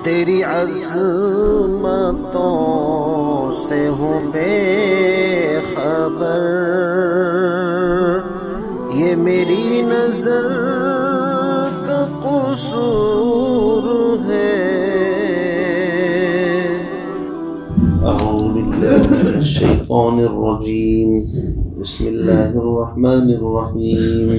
تیری عظمتوں سے ہوں بے خبر، یہ میری نظر کا قصور ہے۔ اعوذ باللہ من الشیطان الرجیم، بسم اللہ الرحمن الرحیم۔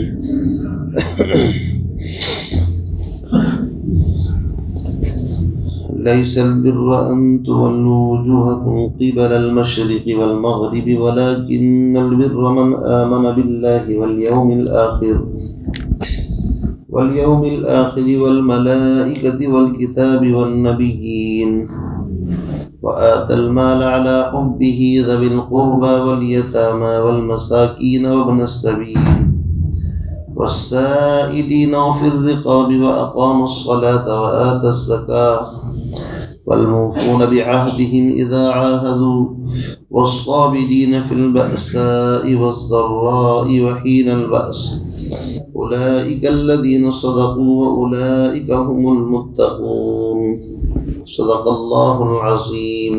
ليس البر أن تولوا وجوهكم قبل المشرق والمغرب ولكن البر من آمن بالله واليوم الآخر والملائكة والكتاب والنبيين وآتى المال على حبه ذوي القربى واليتامى والمساكين وابن السبيل والسائلين وفي الرقاب وأقاموا الصلاة وآتى الزكاة والموفون بعهدهم إذا عاهدوا والصابرين في البأساء والضراء وحين البأس أولئك الذين صدقوا وأولئك هم المتقون۔ صدق اللہ العظیم۔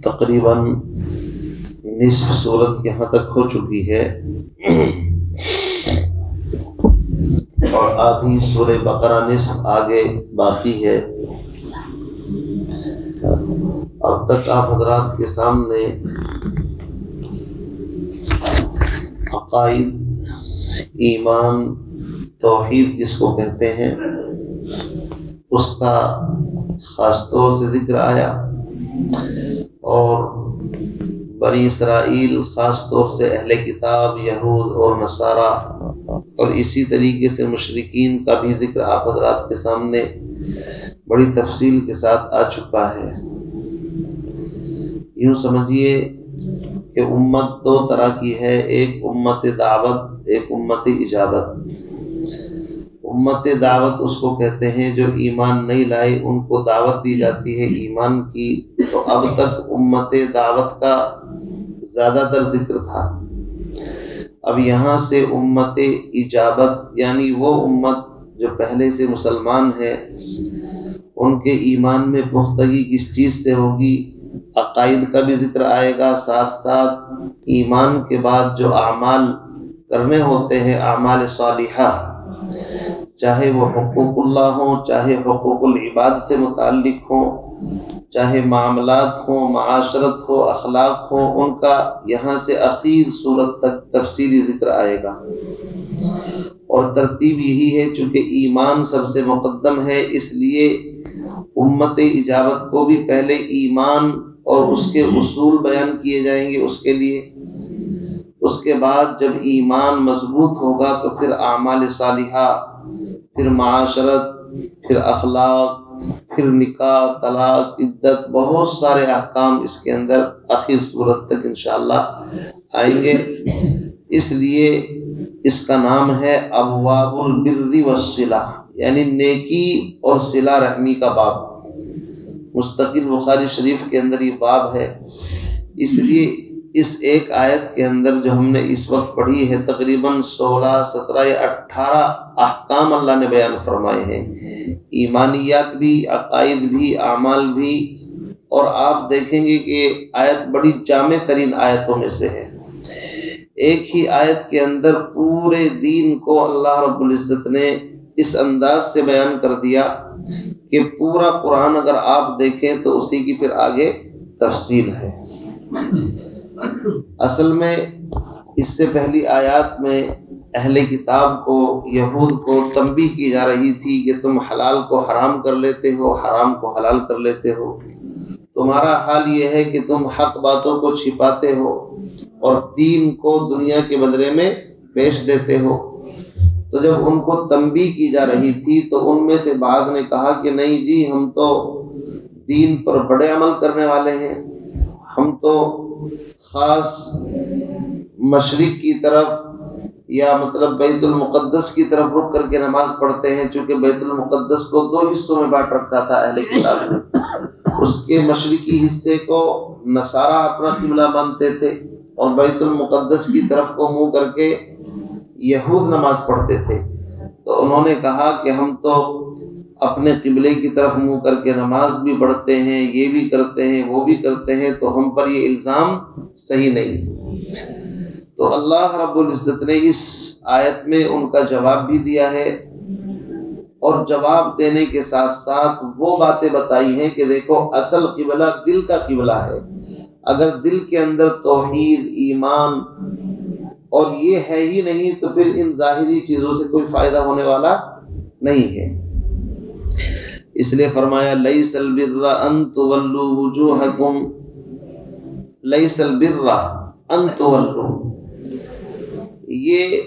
تقریباً نصف سورت یہاں تک ہو چکی ہے اور آدھی سورہ بقرہ نصف آگے باقی ہے۔ اب تک آپ حضرات کے سامنے عقائد، ایمان، توحید جس کو کہتے ہیں، اس کا خاص طور سے ذکر آیا، اور بنی اسرائیل خاص طور سے اہل کتاب یہود اور نصارہ اور اسی طریقے سے مشرکین کا بھی ذکر آپ حضرات کے سامنے بڑی تفصیل کے ساتھ آ چکا ہے۔ یوں سمجھیے کہ امت دو طرح کی ہے، ایک امت دعوت، ایک امت اجابت۔ امت دعوت اس کو کہتے ہیں جو ایمان نہیں لائے، ان کو دعوت دی جاتی ہے ایمان کی۔ تو اب تک امت دعوت کا زیادہ تر ذکر تھا، اب یہاں سے امت اجابت یعنی وہ امت جو پہلے سے مسلمان ہے، ان کے ایمان میں پختگی کس چیز سے ہوگی، عقائد کا بھی ذکر آئے گا، ساتھ ساتھ ایمان کے بعد جو اعمال کرنے ہوتے ہیں، اعمال صالحہ، چاہے وہ حقوق اللہ ہوں، چاہے حقوق العباد سے متعلق ہوں، چاہے معاملات ہوں، معاشرت ہو، اخلاق ہو، ان کا یہاں سے اخیر صورت تک تفصیلی ذکر آئے گا۔ اور ترتیب یہی ہے، چونکہ ایمان سب سے مقدم ہے، اس لیے امت اجابت کو بھی پہلے ایمان اور اس کے اصول بیان کیے جائیں گے اس کے لیے، اس کے بعد جب ایمان مضبوط ہوگا تو پھر اعمال صالحہ، پھر معاشرت، پھر اخلاق، پھر نکاح، طلاق، عدت، بہت سارے احکام اس کے اندر آخر صورت تک انشاءاللہ آئیں گے۔ اس لیے اس کا نام ہے ابواب البر والصلہ، یعنی نیکی اور صلہ رحمی کا باب۔ مستقل بخاری شریف کے اندر یہ باب ہے، اس لیے اس ایک آیت کے اندر جو ہم نے اس وقت پڑھی ہے تقریباً 16، 17 یا 18 احکام اللہ نے بیان فرمائے ہیں، ایمانیات بھی، عقائد بھی، اعمال بھی، اور آپ دیکھیں گے کہ آیت بڑی جامع ترین آیتوں میں سے ہے۔ ایک ہی آیت کے اندر پورے دین کو اللہ رب العزت نے اس انداز سے بیان کر دیا کہ پورا قرآن اگر آپ دیکھیں تو اسی کی پھر آگے تفصیل ہے۔ اصل میں اس سے پہلی آیات میں اہل کتاب کو، یہود کو تنبیہ کی جا رہی تھی کہ تم حلال کو حرام کر لیتے ہو، حرام کو حلال کر لیتے ہو، تمہارا حال یہ ہے کہ تم حق باتوں کو چھپاتے ہو اور دین کو دنیا کے بدلے میں بیچ دیتے ہو۔ تو جب ان کو تنبیہ کی جا رہی تھی تو ان میں سے بعض نے کہا کہ نہیں جی، ہم تو دین پر بڑے عمل کرنے والے ہیں، ہم تو خاص مشرق کی طرف یا مطلب بیت المقدس کی طرف رک کر کے نماز پڑھتے ہیں، چونکہ بیت المقدس کو 2 حصوں میں بانٹ رکھا تھا اہل کتاب نے۔ اس کے مشرقی حصے کو نصارہ اپنا قبلہ مانتے تھے اور بیت المقدس کی طرف کو منہ کر کے یہود نماز پڑھتے تھے تو انہوں نے کہا کہ ہم تو اپنے قبلے کی طرف منہ کر کے نماز بھی پڑھتے ہیں، یہ بھی کرتے ہیں، وہ بھی کرتے ہیں، تو ہم پر یہ الزام صحیح نہیں۔ تو اللہ رب العزت نے اس آیت میں ان کا جواب بھی دیا ہے، اور جواب دینے کے ساتھ ساتھ وہ باتیں بتائی ہیں کہ دیکھو اصل قبلہ دل کا قبلہ ہے، اگر دل کے اندر توحید، ایمان اور یہ ہے ہی نہیں تو پھر ان ظاہری چیزوں سے کوئی فائدہ ہونے والا نہیں ہے۔ اس لیے فرمایا لیس البر ان تولوا وجوہکم، لیس البر ان تولوا، یہ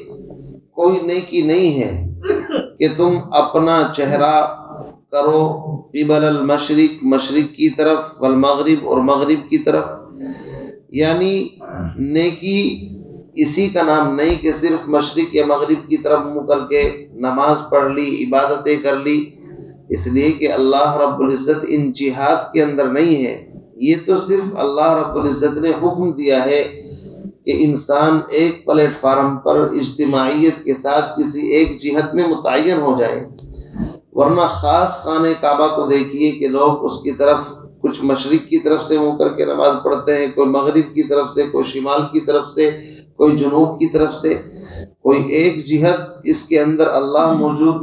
کوئی نیکی نہیں ہے کہ تم اپنا چہرہ کرو قبل المشرق، مشرق کی طرف، والمغرب اور مغرب کی طرف، یعنی نیکی اسی کا نام نہیں کہ صرف مشرق یا مغرب کی طرف منہ کر کے نماز پڑھ لی، عبادتیں کر لی، اس لیے کہ اللہ رب العزت ان جہاد کے اندر نہیں ہے۔ یہ تو صرف اللہ رب العزت نے حکم دیا ہے کہ انسان ایک پلیٹ فارم پر اجتماعیت کے ساتھ کسی ایک جہت میں متعین ہو جائے، ورنہ خاص خانہ کعبہ کو دیکھیے کہ لوگ اس کی طرف کچھ مشرق کی طرف سے منہ کر کے نماز پڑھتے ہیں، کوئی مغرب کی طرف سے، کوئی شمال کی طرف سے، کوئی جنوب کی طرف سے، کوئی ایک جہت اس کے اندر اللہ موجود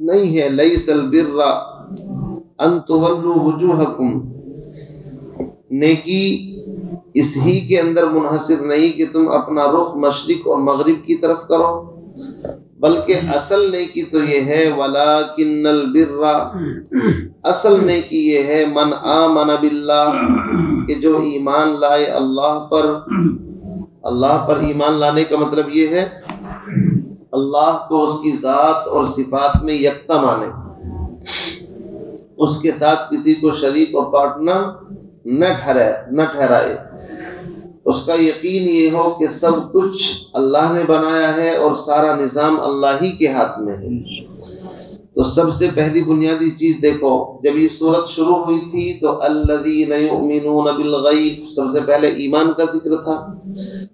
نہیں ہے۔ لیس البر ان تولوا وجوہکم، نیکی اس ہی کے اندر منحصر نہیں کہ تم اپنا رخ مشرق اور مغرب کی طرف کرو، بلکہ اصل نیکی تو یہ ہے وَلَٰكِنَّ الْبِرَّ، اصل نیکی یہ ہے من آمن باللہ، کہ جو ایمان لائے اللہ پر۔ اللہ پر ایمان لانے کا مطلب یہ ہے اللہ کو اس کی ذات اور صفات میں یکتا مانے، اس کے ساتھ کسی کو شریک اور پارٹنر نہ ٹھہرائے، اس کا یقین یہ ہو کہ سب کچھ اللہ نے بنایا ہے اور سارا نظام اللہ ہی کے ہاتھ میں ہے۔ تو سب سے پہلی بنیادی چیز دیکھو، جب یہ صورت شروع ہوئی تھی تو الذین یؤمنون بالغیب، سب سے پہلے ایمان کا ذکر تھا،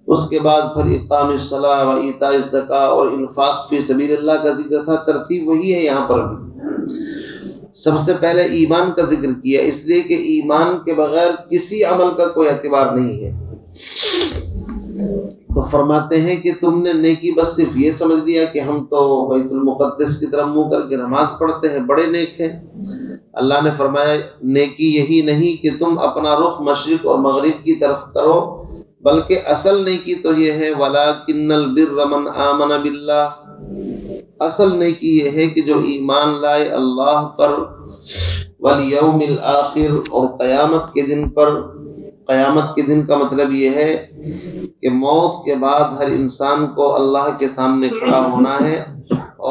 اس کے بعد پھر اقام الصلاۃ و ایتاء الزکاۃ اور انفاق فی سبیل اللہ کا ذکر تھا۔ ترتیب وہی ہے یہاں پر بھی، سب سے پہلے ایمان کا ذکر کیا، اس لیے کہ ایمان کے بغیر کسی عمل کا کوئی اعتبار نہیں ہے۔ تو فرماتے ہیں کہ تم نے نیکی بس صرف یہ سمجھ لیا کہ ہم تو بیت المقدس کی طرف منہ کر کے نماز پڑھتے ہیں، بڑے نیک ہیں۔ اللہ نے فرمایا نیکی یہی نہیں کہ تم اپنا رخ مشرق اور مغرب کی طرف کرو، بلکہ اصل نیکی تو یہ ہے وَلَٰكِنَّ الْبِرَّ مَنْ آمَنَ بِاللَّهِ، اصل نیکی یہ ہے کہ جو ایمان لائے اللہ پر، وَالْيَوْمِ الْآخِرِ، اور قیامت کے دن پر۔ قیامت کے دن کا مطلب یہ ہے کہ موت کے بعد ہر انسان کو اللہ کے سامنے کھڑا ہونا ہے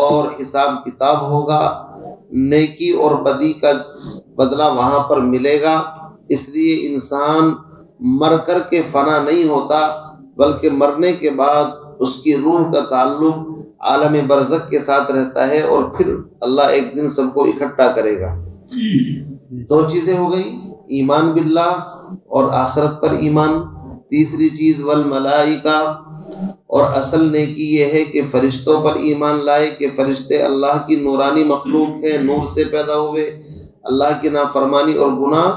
اور حساب کتاب ہوگا، نیکی اور بدی کا بدلہ وہاں پر ملے گا۔ اس لیے انسان مر کر کے فنا نہیں ہوتا، بلکہ مرنے کے بعد اس کی روح کا تعلق عالم برزخ کے ساتھ رہتا ہے، اور پھر اللہ ایک دن سب کو اکٹھا کرے گا۔ دو چیزیں ہو گئی، ایمان باللہ اور آخرت پر ایمان۔ تیسری چیز والملائکہ، اور اصل نیکی یہ ہے کہ فرشتوں پر ایمان لائے کہ فرشتے اللہ کی نورانی مخلوق ہیں، نور سے پیدا ہوئے، اللہ کی نافرمانی اور گناہ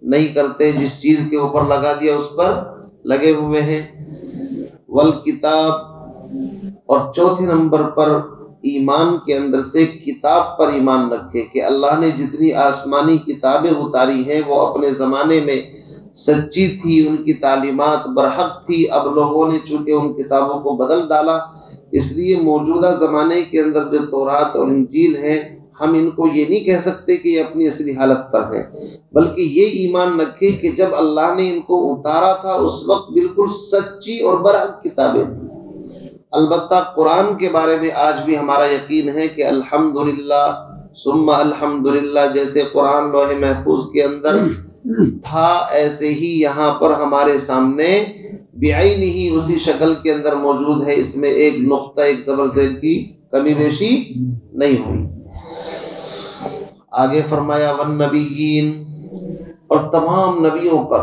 نہیں کرتے، جس چیز کے اوپر لگا دیا اس پر لگے ہوئے ہیں۔ والکتاب، اور چوتھے نمبر پر ایمان کے اندر سے کتاب پر ایمان رکھے کہ اللہ نے جتنی آسمانی کتابیں اتاری ہیں وہ اپنے زمانے میں سچی تھی، ان کی تعلیمات برحق تھی، اب لوگوں نے چونکہ ان کتابوں کو بدل ڈالا، اس لیے موجودہ زمانے کے اندر جو تورات اور انجیل ہیں ہم ان کو یہ نہیں کہہ سکتے کہ یہ اپنی اصلی حالت پر ہیں، بلکہ یہ ایمان رکھے کہ جب اللہ نے ان کو اتارا تھا اس وقت بالکل سچی اور برحق کتابیں تھیں۔ البتہ قرآن کے بارے میں آج بھی ہمارا یقین ہے کہ الحمدللہ ثم الحمدللہ، جیسے قرآن لوح محفوظ کے اندر تھا ایسے ہی یہاں پر ہمارے سامنے بعینہ ہی اسی شکل کے اندر موجود ہے، اس میں ایک نقطہ ایک زبر زیر کی کمی بیشی نہیں ہوئی۔ آگے فرمایا والنبیین، اور تمام نبیوں پر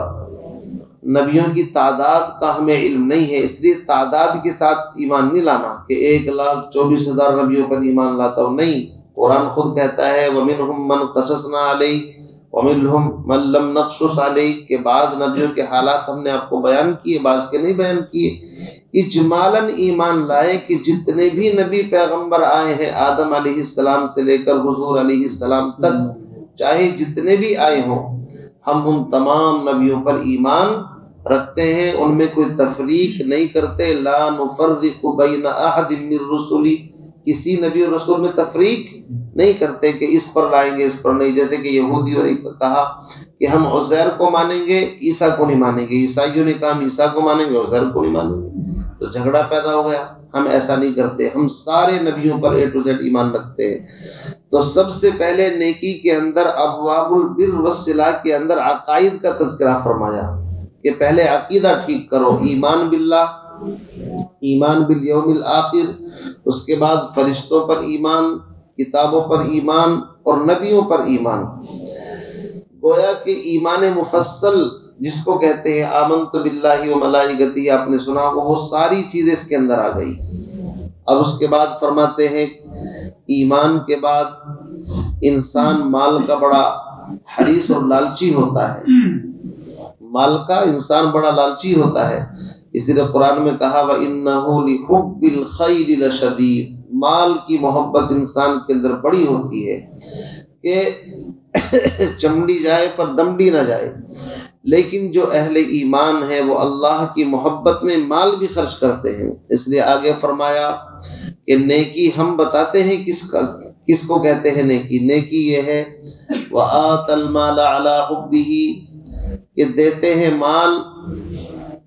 نبیوں کی تعداد کا ہمیں علم نہیں ہے، اس لیے تعداد کے ساتھ ایمان نہیں لانا کہ 1,24,000 نبیوں پر ایمان لاتا ہوں، نہیں۔ قرآن خود کہتا ہے وَمِنْهُمْ مَنْ قَصَصْنَا عَلَيْكَ وَمِنْهُمْ مَنْ لَمْ نَقْصُصْ عَلَيْكَ، کہ بعض نبیوں کے حالات ہم نے آپ کو بیان کیے، بعض کے نہیں بیان کیے۔ اجمالاً ایمان لائے کہ جتنے بھی نبی پیغمبر آئے ہیں آدم علیہ السلام سے لے کر حضور علیہ السلام تک، چاہے جتنے بھی آئے ہوں، ہم ان تمام نبیوں پر ایمان رکھتے ہیں، ان میں کوئی تفریق نہیں کرتے۔ لا نفرق بین احد من رسلی، کسی نبی اور رسول میں تفریق نہیں کرتے کہ اس پر لائیں گے اس پر نہیں۔ جیسے کہ یہودیوں نے کہا کہ ہم عزیر کو مانیں گے عیسیٰ کو نہیں مانیں گے، عیسائیوں نے کہا ہم عیسیٰ کو مانیں گے عزیر کو نہیں مانیں گے، تو جھگڑا پیدا ہو گیا۔ ہم ایسا نہیں کرتے، ہم سارے نبیوں پر A to Z ایمان رکھتے ہیں۔ تو سب سے پہلے نیکی کے اندر ابواب البر والصلہ کے اندر عقائد کا تذکرہ فرمایا کہ پہلے عقیدہ ٹھیک کرو، ایمان باللہ، ایمان بالیوم الآخر، اس کے بعد فرشتوں پر ایمان، کتابوں پر ایمان اور نبیوں پر ایمان۔ گویا کہ ایمان مفصل جس کو کہتے ہیں آمنت باللہ و ملائکتہ، آپ نے سنا ہوگا، وہ ساری چیزیں اس کے اندر آ گئی۔ اب اس کے بعد فرماتے ہیں ایمان کے بعد انسان مال کا بڑا حریص اور لالچی ہوتا ہے، مال کا انسان بڑا لالچی ہوتا ہے، اس لیے قرآن میں کہا وَإِنَّهُ لِحُبِّ الْخَيْرِ لَشَدِيدٌ، مال کی محبت انسان کے اندر بڑی ہوتی ہے کہ چمڑی جائے پر دمڑی نہ جائے۔ لیکن جو اہل ایمان ہے وہ اللہ کی محبت میں مال بھی خرچ کرتے ہیں، اس لیے آگے فرمایا کہ نیکی ہم بتاتے ہیں کس کو کہتے ہیں نیکی۔ نیکی یہ ہے وَآتَ الْمَالَ عَلَى حُبِّهِ، کہ دیتے ہیں مال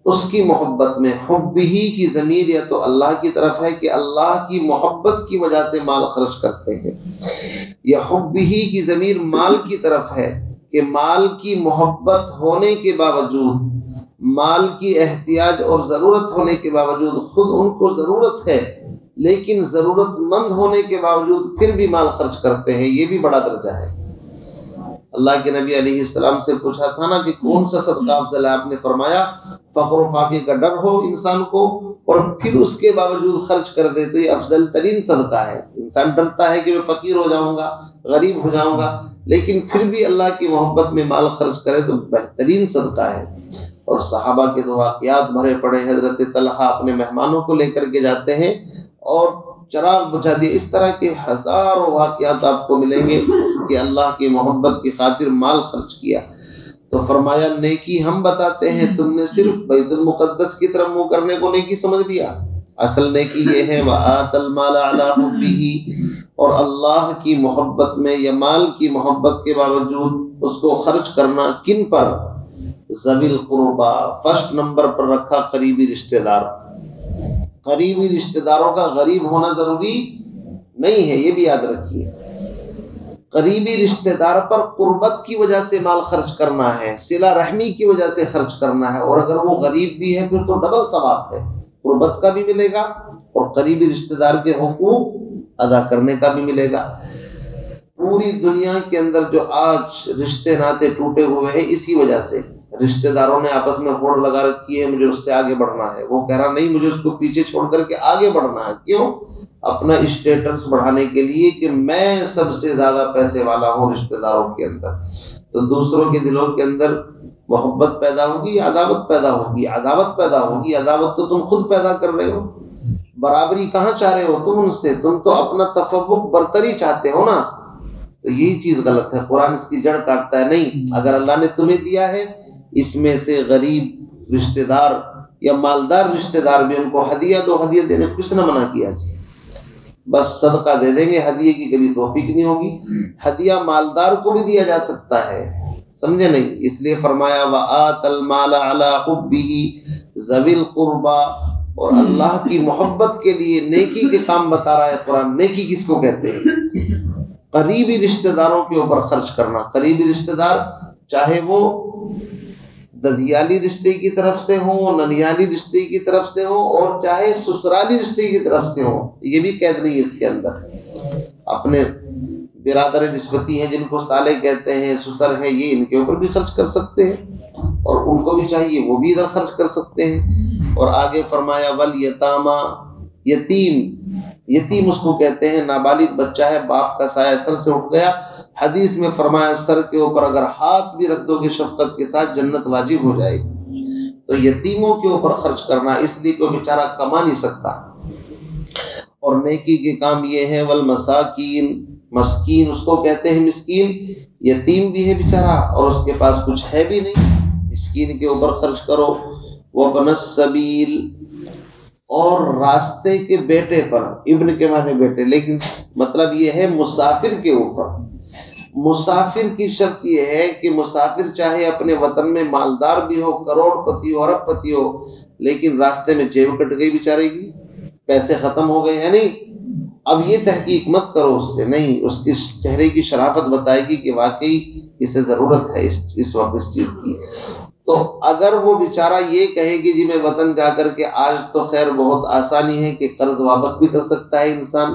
اس کی محبت میں۔ حُبِّهِ کی ضمیر یا تو اللہ کی طرف ہے کہ اللہ کی محبت کی وجہ سے مال خرچ کرتے ہیں، یا حُبِّهِ کی ضمیر مال کی طرف ہے کہ مال کی محبت ہونے کے باوجود، مال کی احتیاج اور ضرورت ہونے کے باوجود، خود ان کو ضرورت ہے لیکن ضرورت مند ہونے کے باوجود پھر بھی مال خرچ کرتے ہیں، یہ بھی بڑا درجہ ہے۔ اللہ کے نبی علیہ السلام سے پوچھا تھا نا کہ کون سا صدقہ افضل ہے، آپ نے فرمایا فقر و فاقے کا ڈر ہو انسان کو اور پھر اس کے باوجود خرچ کر دے تو یہ افضل ترین صدقہ ہے۔ انسان ڈرتا ہے کہ میں فقیر ہو جاؤں گا، غریب ہو جاؤں گا، لیکن پھر بھی اللہ کی محبت میں مال خرچ کرے تو بہترین صدقہ ہے۔ اور صحابہ کے تو واقعات بھرے پڑے، حضرت طلحہ اپنے مہمانوں کو لے کر کے جاتے ہیں اور چراغ بجھا دیا، اس طرح کے ہزاروں واقعات آپ کو ملیں گے کہ اللہ کی محبت کی خاطر مال خرچ کیا۔ تو فرمایا نیکی ہم بتاتے ہیں، تم نے صرف بیت المقدس کی طرف منہ کرنے کو نیکی سمجھ لیا۔ اصل نیکی یہ ہے وَآتَ الْمَالَ عَلَى حُبِّهِ، اور اللہ کی محبت میں یا مال کی محبت کے باوجود اس کو خرچ کرنا کن پر؟ ذوی القربا، فرسٹ نمبر پر رکھا قریبی رشتہ دار۔ قریبی رشتہ داروں کا غریب ہونا ضروری نہیں ہے، یہ بھی یاد رکھیے۔ قریبی رشتہ دار پر قربت کی وجہ سے مال خرچ کرنا ہے، صلہ رحمی کی وجہ سے خرچ کرنا ہے، اور اگر وہ غریب بھی ہے پھر تو ڈبل ثواب ہے، قربت کا بھی ملے گا اور قریبی رشتہ دار کے حقوق ادا کرنے کا بھی ملے گا۔ پوری دنیا کے اندر جو آج رشتے ناطے ٹوٹے ہوئے ہیں اسی وجہ سے، رشتہ داروں نے آپس میں ہوڑ لگا رکھی ہے مجھے اس سے آگے بڑھنا ہے، وہ کہہ رہا نہیں مجھے اس کو پیچھے چھوڑ کر کے آگے بڑھنا ہے۔ کیوں؟ اپنا اسٹیٹس بڑھانے کے لیے کہ میں سب سے زیادہ پیسے والا ہوں رشتہ داروں کے اندر۔ تو دوسروں کے دلوں کے اندر محبت پیدا ہوگی، عداوت پیدا ہوگی، عداوت پیدا ہوگی، عداوت تو تم خود پیدا کر رہے ہو۔ برابری کہاں چاہ رہے ہو تم ان سے؟ تم تو اپنا تفوق برتری چاہتے ہو نا، تو یہی چیز غلط ہے۔ قرآن اس کی جڑ کاٹتا ہے، نہیں، اگر اللہ نے تمہیں دیا ہے اس میں سے غریب رشتہ دار یا مالدار رشتہ دار بھی ان کو ہدیہ دو، ہدیہ دینے کو کس نے منع کیا جی؟ بس صدقہ دے دیں گے، ہدیے کی کبھی توفیق نہیں ہوگی۔ ہدیہ مالدار کو بھی دیا جا سکتا ہے، سمجھے نہیں؟ اس لیے فرمایا وَآتَ الْمَالَ عَلَى حُبِّهِ ذَوِي الْقُرْبَى، اور اللہ کی محبت کے لیے نیکی کے کام بتا رہا ہے قرآن۔ نیکی کس کو کہتے ہیں؟ قریبی رشتہ داروں کے اوپر خرچ کرنا۔ قریبی رشتہ دار چاہے وہ ددیالی رشتے کی طرف سے ہوں، ننیالی رشتے کی طرف سے ہوں، اور چاہے سسرالی رشتے کی طرف سے ہوں، یہ بھی قید نہیں ہے اس کے اندر۔ اپنے برادر نسبتی ہیں جن کو سالے کہتے ہیں، سسر ہیں، یہ ان کے اوپر بھی خرچ کر سکتے ہیں۔ اور ان کو بھی چاہیے وہ بھی ادھر خرچ کر سکتے ہیں۔ اور آگے فرمایا والیتاما، یتیم اس کو کہتے ہیں، نابالغ بچہ ہے، باپ کا سایہ سر سے اٹھ گیا، حدیث میں فرمایا سر کے اوپر اگر ہاتھ بھی رکھ دو گے شفقت کے ساتھ جنت واجب ہو جائے گی۔ تو یتیموں کے اوپر خرچ کرنا، اس لیے کوئی بیچارہ کما نہیں سکتا۔ اور نیکی کے کام یہ ہے والمساکین، مسکین اس کو کہتے ہیں مسکین، یتیم بھی ہے بیچارہ اور اس کے پاس کچھ ہے بھی نہیں، مسکین کے اوپر خرچ کرو۔ وابن السبیل، اور راستے کے بیٹے پر، ابن کے معنی بیٹے، لیکن مطلب یہ ہے مسافر کے اوپر۔ مسافر کی شرط یہ ہے کہ مسافر چاہے اپنے وطن میں مالدار بھی ہو، کروڑ پتی ہو، ارب پتی ہو، لیکن راستے میں جیب کٹ گئی بیچارے کی، پیسے ختم ہو گئے، یعنی اب یہ تحقیق مت کرو اس سے، نہیں، اس کے چہرے کی شرافت بتائے گی کہ واقعی اسے ضرورت ہے اس وقت اس چیز کی۔ تو اگر وہ بیچارہ یہ کہے کہ جی میں وطن جا کر کے، آج تو خیر بہت آسانی ہے کہ قرض واپس بھی کر سکتا ہے انسان،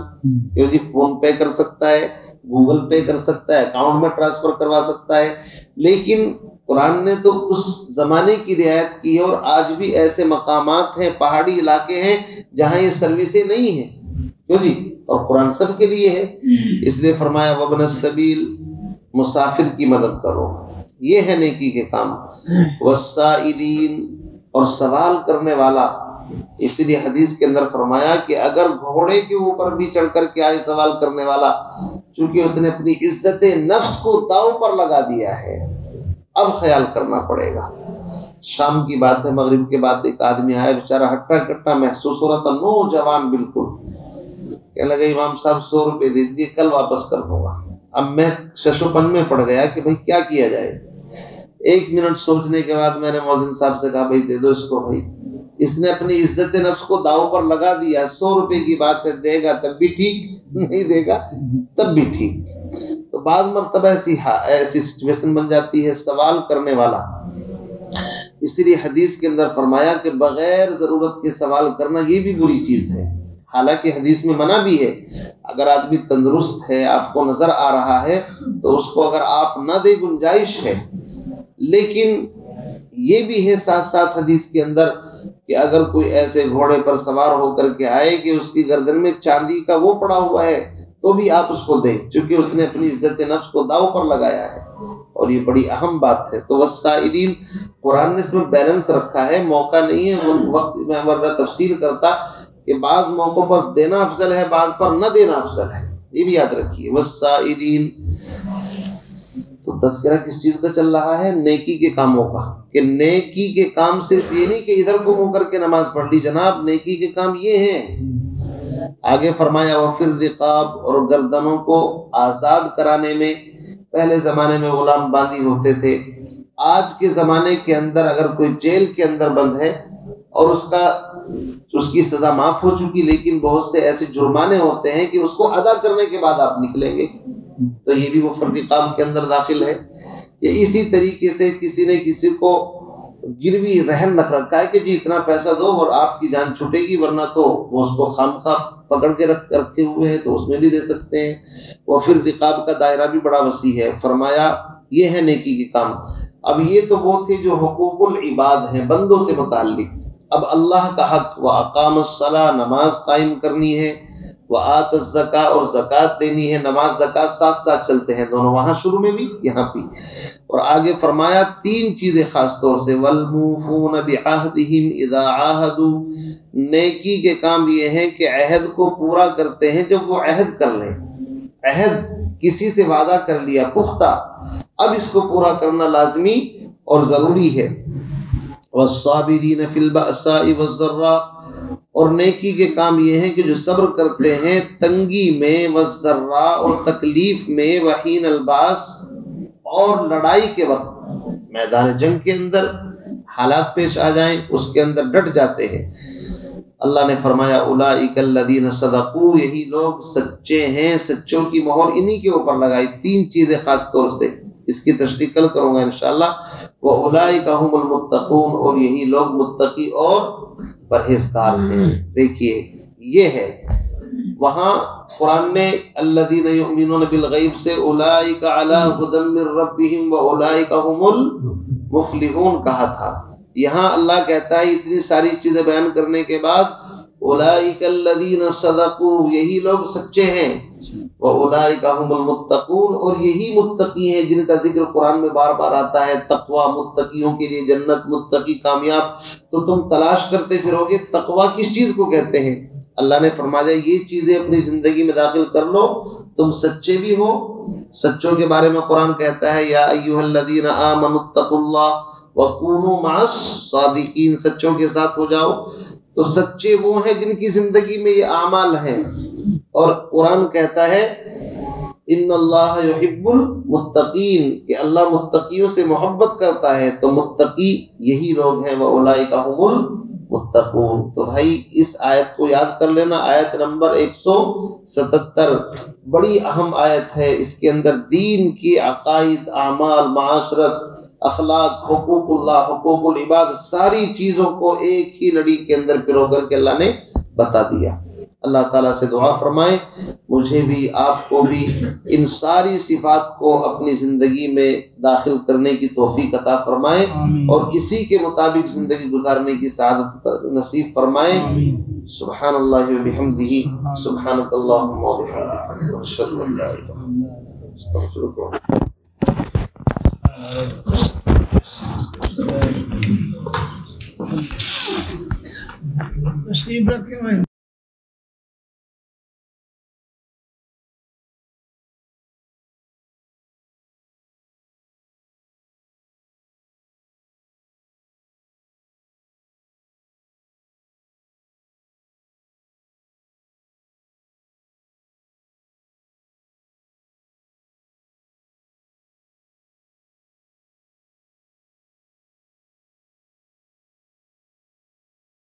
کیوں جی فون پے کر سکتا ہے، گوگل پے کر سکتا ہے، اکاؤنٹ میں ٹرانسفر کروا سکتا ہے، لیکن قرآن نے تو اس زمانے کی رعایت کی ہے، اور آج بھی ایسے مقامات ہیں، پہاڑی علاقے ہیں جہاں یہ سروسیں نہیں ہیں، کیوں جی، اور قرآن سب کے لیے ہے، اس لیے فرمایا وابن السبیل، مسافر کی مدد کرو، یہ ہے نیکی کے کام۔ والسائلین، اور سوال کرنے والا، اس لیے حدیث کے اندر فرمایا کہ اگر گھوڑے کے اوپر بھی چڑھ کر کے آئے سوال کرنے والا، چونکہ اس نے اپنی عزت نفس کو داؤ پر لگا دیا ہے، اب خیال کرنا پڑے گا۔ شام کی بات ہے، مغرب کے بعد ایک آدمی آیا، بیچارہ ہٹا کٹا محسوس ہو رہا تھا، نوجوان بالکل، کہنے لگا امام صاحب 100 روپے دے دیجیے، کل واپس کر دوں گا۔ اب میں ششوپن میں پڑ گیا کہ بھائی کیا کیا جائے۔ 1 منٹ سوچنے کے بعد میں نے مؤذن صاحب سے کہا بھائی دے دو اس کو، بھائی اس نے اپنی عزت نفس کو داؤ پر لگا دیا، 100 روپے کی بات ہے، دے گا تب بھی ٹھیک، نہیں دے گا تب بھی ٹھیک۔ تو بعض مرتبہ ایسی سچویشن بن جاتی ہے، سوال کرنے والا، اسی لیے حدیث کے اندر فرمایا کہ بغیر ضرورت کے سوال کرنا یہ بھی بری چیز ہے، حالانکہ حدیث میں منع بھی ہے۔ اگر آدمی تندرست ہے، آپ کو نظر آ رہا ہے، تو اس کو اگر آپ نہ دے گنجائش ہے، لیکن یہ بھی ہے ساتھ ساتھ حدیث کے اندر کہ اگر کوئی ایسے گھوڑے پر سوار ہو کر کے آئے کہ اس کی گردن میں چاندی کا وہ پڑا ہوا ہے، تو بھی آپ اس کو دیں، چونکہ اس نے اپنی عزت نفس کو داؤ پر لگایا ہے، اور یہ بڑی اہم بات ہے۔ تو والسائلین، قرآن نے اس میں بیلنس رکھا ہے، موقع نہیں ہے وہ وقت میں ورنہ تفصیل کرتا کہ بعض موقعوں پر دینا افضل ہے، بعض پر نہ دینا افضل ہے، یہ بھی یاد رکھیے۔ والسائلین، تو تذکرہ کس چیز کا چل رہا ہے؟ نیکی کے کاموں کا، کہ نیکی کے کام صرف یہ نہیں کہ ادھر کو منہ کر کے نماز پڑھ لی، جناب نیکی کے کام یہ ہیں۔ آگے فرمایا وفی الرقاب، اور گردنوں کو آزاد کرانے میں، پہلے زمانے میں غلام باندھی ہوتے تھے، آج کے زمانے کے اندر اگر کوئی جیل کے اندر بند ہے اور اس کی سزا معاف ہو چکی، لیکن بہت سے ایسے جرمانے ہوتے ہیں کہ اس کو ادا کرنے کے بعد آپ نکلیں گے، تو یہ بھی وہ فرقاب کے اندر داخل ہے۔ یا اسی طریقے سے کسی نے کسی کو گروی رہن رکھ رکھا ہے کہ جی اتنا پیسہ دو اور آپ کی جان چھوٹے گی، ورنہ تو وہ اس کو خامخواہ پکڑ کے رکھے ہوئے ہیں، تو اس میں بھی دے سکتے ہیں۔ وہ پھر رقاب کا دائرہ بھی بڑا وسیع ہے، فرمایا یہ ہے نیکی کے کام۔ اب یہ تو وہ تھے جو حقوق العباد ہیں، بندوں سے متعلق۔ اب اللہ کا حق، وَأَقَامَ الصَّلَاةَ، نماز قائم کرنی ہے، وَآتَ الزَّكَاةَ، اور زکوٰۃ دینی ہے، نماز زکوٰۃ ساتھ ساتھ چلتے ہیں دونوں، وہاں شروع میں بھی یہاں بھی۔ اور آگے فرمایا 3 چیزیں خاص طور سے، وَالْمُوفُونَ بِعَهْدِهِمْ إِذَا عَاهَدُوا، نیکی کے کام یہ ہے کہ عہد کو پورا کرتے ہیں جب وہ عہد کر لیں۔ عہد کسی سے وعدہ کر لیا پختہ، اب اس کو پورا کرنا لازمی اور ضروری ہے۔ والصابرین فی البأساء والضراء، اور نیکی کے کام یہ ہے کہ جو صبر کرتے ہیں تنگی میں، والضراء، اور تکلیف میں، وحین الباس، اور لڑائی کے وقت، میدان جنگ کے اندر حالات پیش آ جائیں اس کے اندر ڈٹ جاتے ہیں۔ اللہ نے فرمایا اولئک الذین صدقوا، یہی لوگ سچے ہیں، سچوں کی مہر انہی کے اوپر لگائی۔ 3 چیزیں خاص طور سے، اس کی تشریح کل کروں گا انشاءاللہ۔ وَأُولَئِكَ هُمُ الْمُتَّقُونَ، اور یہی لوگ متقی اور پرہیزگار ہیں۔ دیکھیے یہ ہے، وہاں قرآن نے الذین یؤمنون بالغیب سے اولئک علی ھدی من ربہم واولئک هم مفلحون کہا تھا۔ یہاں اللہ کہتا ہے اتنی ساری چیزیں بیان کرنے کے بعد اولئک الذین صدقوا، یہی لوگ سچے ہیں، واولئک هم المتقون، اور یہی متقی ہیں جن کا ذکر قرآن میں بار بار آتا ہے۔ تقوی، متقیوں کے لیے جنت، متقی کامیاب۔ تو تم تلاش کرتے پھرو گے تقوی کس چیز کو کہتے ہیں؟ اللہ نے فرما دیا یہ چیزیں اپنی زندگی میں داخل کر لو، تم سچے بھی ہو۔ سچوں کے بارے میں قرآن کہتا ہے یا ایھا الذین آمنوا اتقوا اللہ وکونوا مع الصادقین، سچوں کے ساتھ ہو جاؤ۔ تو سچے وہ ہیں جن کی زندگی میں یہ اعمال ہیں، اور قرآن کہتا ہے ان اللہ یحب المتقین، کہ اللہ متقیوں سے محبت کرتا ہے۔ تو متقی یہی لوگ ہیں، واولئک هم المتقون۔ تو بھائی اس آیت کو یاد کر لینا، آیت نمبر 177 بڑی اہم آیت ہے۔ اس کے اندر دین کی عقائد، اعمال، معاشرت، اخلاق، حقوق اللہ، حقوق العباد، ساری چیزوں کو ایک ہی لڑی کے اندر پرو کر کے اللہ نے بتا دیا۔ اللہ تعالیٰ سے دعا فرمائیں مجھے بھی آپ کو بھی ان ساری صفات کو اپنی زندگی میں داخل کرنے کی توفیق عطا فرمائیں، اور اسی کے مطابق زندگی گزارنے کی سعادت نصیب فرمائیں۔ سبحان اللہ و بحمدہ، سبحانک اللہم و بحمدک، اشہد ان لا الہ الا انت، استغفرک۔ تشریف رکھے ہوئے